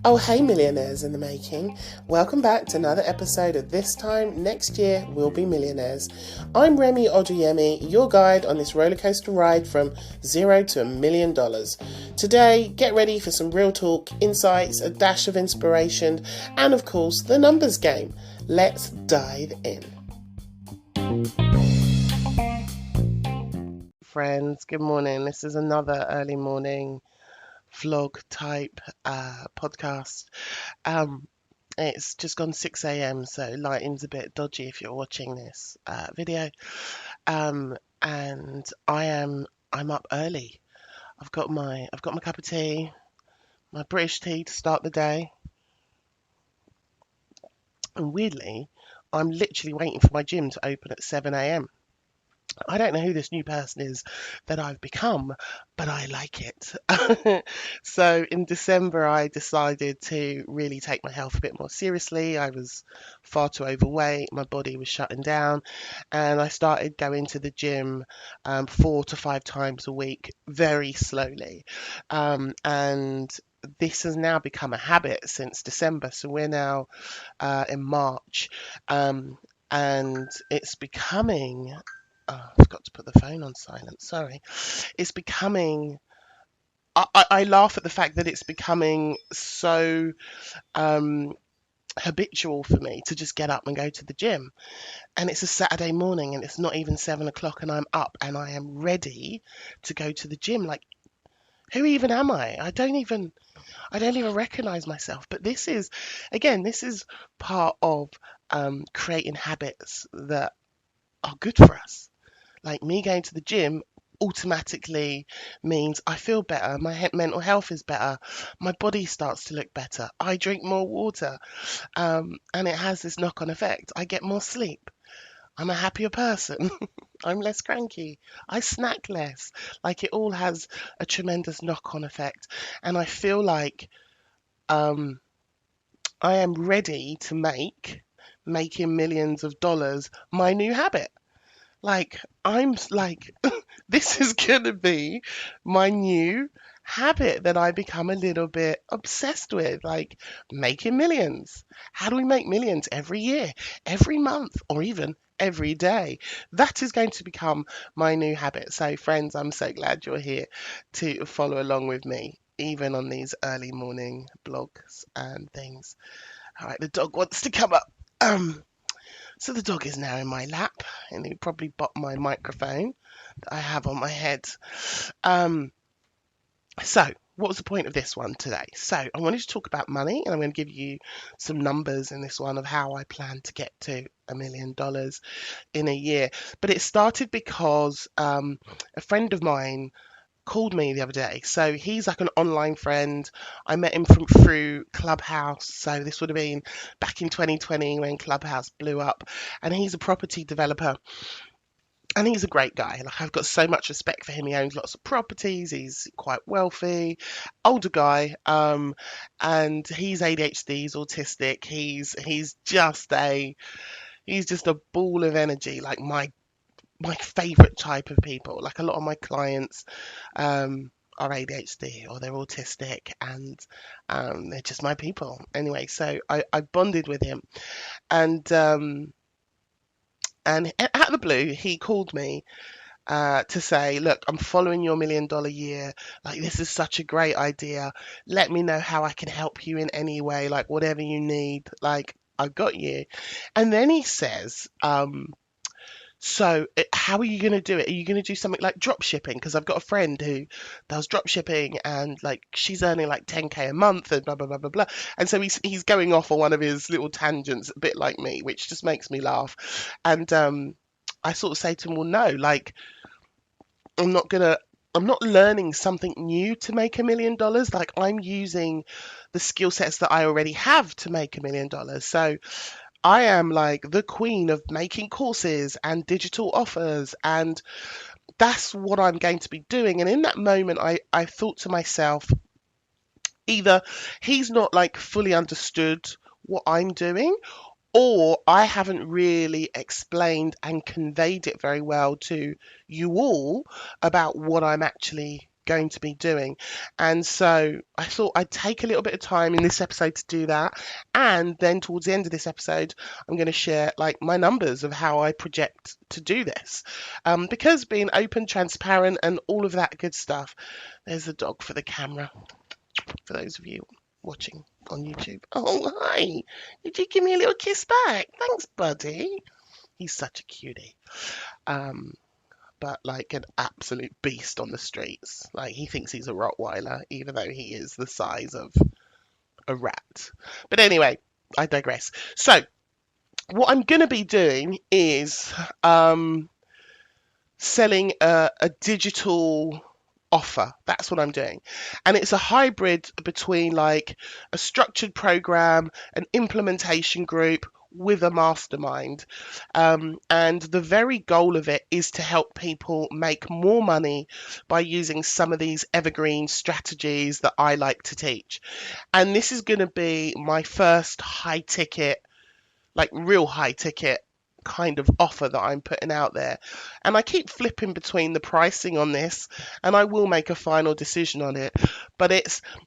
Oh, hey, millionaires in the making. Welcome back to another episode of This Time Next Year We'll Be Millionaires. I'm Remi Oduyemi, your guide on this rollercoaster ride from $0 to $1 million. Today, get ready for some real talk, insights, a dash of inspiration, and of course, the numbers game. Let's dive in. Friends, good morning. This is another early morning vlog type podcast. It's just gone 6 a.m, so lighting's a bit dodgy if you're watching this video. And I'm up early. I've got my cup of tea, my British tea to start the day. And weirdly, I'm literally waiting for my gym to open at 7 a.m. I don't know who this new person is that I've become, but I like it. So in December, I decided to really take my health a bit more seriously. I was far too overweight. My body was shutting down. And I started going to the gym 4 to 5 times a week, very slowly. And this has now become a habit since December. So we're now in March. And it's becoming... Oh, I forgot to put the phone on silent. Sorry. It's becoming. I laugh at the fact that it's becoming so habitual for me to just get up and go to the gym. And it's a Saturday morning and it's not even 7 o'clock and I'm up and I am ready to go to the gym. Like, who even am I? I don't even recognize myself. But this is part of creating habits that are good for us. Like me going to the gym automatically means I feel better, my mental health is better, my body starts to look better, I drink more water, and it has this knock-on effect. I get more sleep, I'm a happier person, I'm less cranky, I snack less. Like it all has a tremendous knock-on effect, and I feel like I am ready to making millions of dollars my new habit. Like, this is gonna be my new habit that I become a little bit obsessed with, like making millions. How do we make millions every year, every month, or even every day? That is going to become my new habit. So, friends, I'm so glad you're here to follow along with me, even on these early morning blogs and things. All right, the dog wants to come up. So the dog is now in my lap, and he probably bought my microphone that I have on my head. So what was the point of this one today? So I wanted to talk about money, and I'm going to give you some numbers in this one of how I plan to get to $1 million in a year. But it started because a friend of mine called me the other day. So he's like an online friend. I met him through Clubhouse. So this would have been back in 2020 when Clubhouse blew up. And he's a property developer. And he's a great guy. Like I've got so much respect for him. He owns lots of properties. He's quite wealthy, older guy. And he's ADHD, he's autistic. He's just a ball of energy, like my favorite type of people. Like a lot of my clients are ADHD or they're autistic, and they're just my people. Anyway, so I bonded with him, and out of the blue, he called me to say, look, I'm following your $1 million year. Like, this is such a great idea. Let me know how I can help you in any way, like whatever you need. Like, I've got you. And then he says, so how are you going to do it? Are you going to do something like drop shipping? Because I've got a friend who does drop shipping and like she's earning like 10K a month and blah, blah, blah, blah, blah. And so he's going off on one of his little tangents, a bit like me, which just makes me laugh. And I sort of say to him, well, no, like I'm not learning something new to make $1 million. Like I'm using the skill sets that I already have to make $1 million. So I am like the queen of making courses and digital offers, and that's what I'm going to be doing. And in that moment, I thought to myself, either he's not like fully understood what I'm doing, or I haven't really explained and conveyed it very well to you all about what I'm actually going to be doing. And so I thought I'd take a little bit of time in this episode to do that. And then towards the end of this episode, I'm going to share like my numbers of how I project to do this. Because being open, transparent, and all of that good stuff. There's the dog for the camera, for those of you watching on YouTube. Oh, hi. Did you give me a little kiss back? Thanks, buddy. He's such a cutie. But like an absolute beast on the streets. Like he thinks he's a Rottweiler, even though he is the size of a rat. But anyway, I digress. So what I'm going to be doing is selling a digital offer. That's what I'm doing. And it's a hybrid between like a structured program, an implementation group with a mastermind. And the very goal of it is to help people make more money by using some of these evergreen strategies that I like to teach. And this is going to be my first high ticket, like real high ticket kind of offer that I'm putting out there. And I keep flipping between the pricing on this, and I will make a final decision on it. But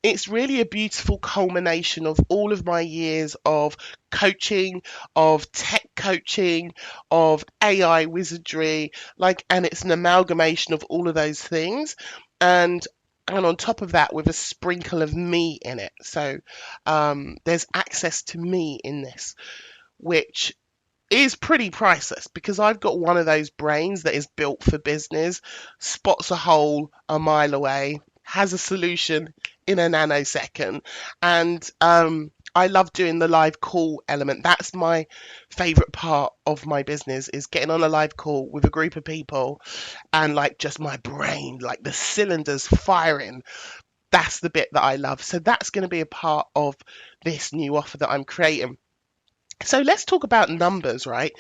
it's really a beautiful culmination of all of my years of coaching, of tech coaching, of AI wizardry, like, and it's an amalgamation of all of those things. And on top of that, with a sprinkle of me in it. So there's access to me in this, which is pretty priceless, because I've got one of those brains that is built for business, spots a hole a mile away, has a solution in a nanosecond. And I love doing the live call element. That's my favorite part of my business, is getting on a live call with a group of people and like just my brain, like the cylinders firing. That's the bit that I love. So that's going to be a part of this new offer that I'm creating. So let's talk about numbers, right?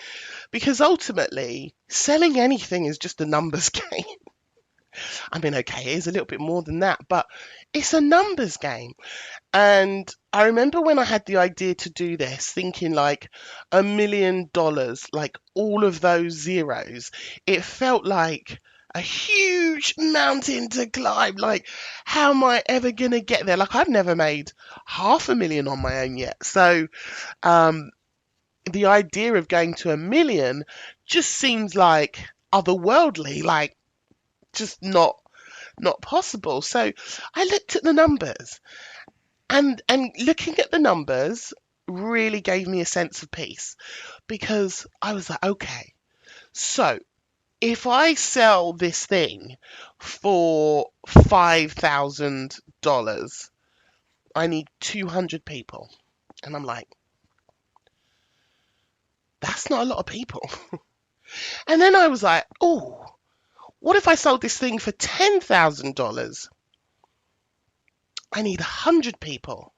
Because ultimately, selling anything is just a numbers game. I mean, okay, it is a little bit more than that, but it's a numbers game. And I remember when I had the idea to do this, thinking like $1 million, like all of those zeros, it felt like a huge mountain to climb. Like, how am I ever going to get there? Like, I've never made 500,000 on my own yet. So, the idea of going to 1 million just seems like otherworldly, like just not possible. So I looked at the numbers, and looking at the numbers really gave me a sense of peace, because I was like, okay, so if I sell this thing for $5,000, I need 200 people. And I'm like, that's not a lot of people. And then I was like, oh, what if I sold this thing for $10,000? I need 100 people.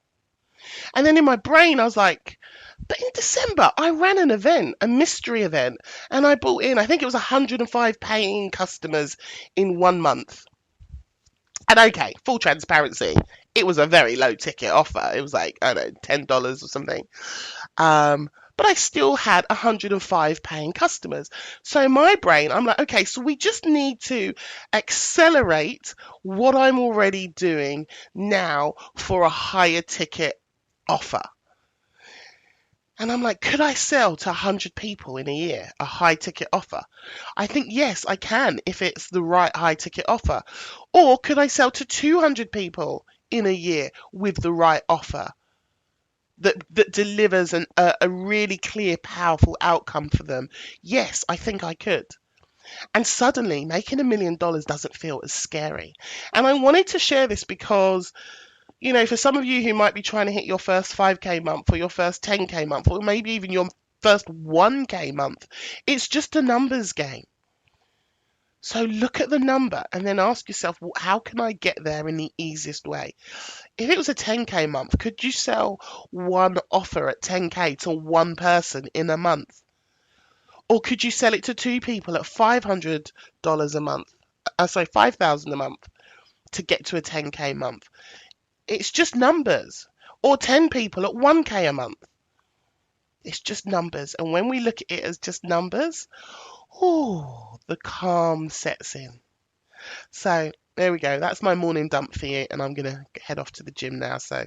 And then in my brain, I was like, but in December, I ran an event, a mystery event, and I brought in, I think it was 105 paying customers in 1 month. And okay, full transparency, it was a very low ticket offer. It was like, I don't know, $10 or something. But I still had 105 paying customers. So in my brain, I'm like, okay, so we just need to accelerate what I'm already doing now for a higher ticket offer. And I'm like, could I sell to 100 people in a year, a high ticket offer? I think, yes, I can, if it's the right high ticket offer. Or could I sell to 200 people in a year with the right offer that delivers a really clear, powerful outcome for them? Yes, I think I could. And suddenly making $1 million doesn't feel as scary. And I wanted to share this because, you know, for some of you who might be trying to hit your first 5K month, or your first 10K month, or maybe even your first 1K month, it's just a numbers game. So look at the number and then ask yourself, well, how can I get there in the easiest way? If it was a 10K month, could you sell one offer at 10K to one person in a month? Or could you sell it to two people at $500 a month? Sorry, 5,000 a month to get to a 10K month. It's just numbers. Or 10 people at 1K a month. It's just numbers. And when we look at it as just numbers, oh, the calm sets in. So There we go. That's my morning dump for you, and I'm going to head off to the gym now. So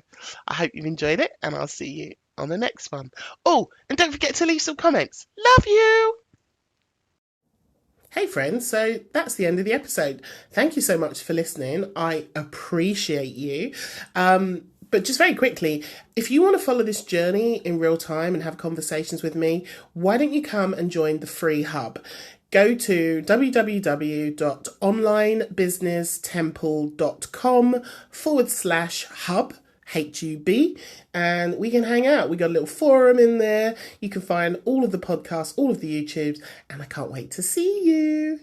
I hope you've enjoyed it, and I'll see you on the next one. Oh, and don't forget to leave some comments. Love you! Hey friends, so that's the end of the episode. Thank you so much for listening. I appreciate you. But just very quickly, if you want to follow this journey in real time and have conversations with me, why don't you come and join the free hub? Go to www.onlinebusinesstemple.com/hub, HUB, and we can hang out. We got a little forum in there. You can find all of the podcasts, all of the YouTubes, and I can't wait to see you.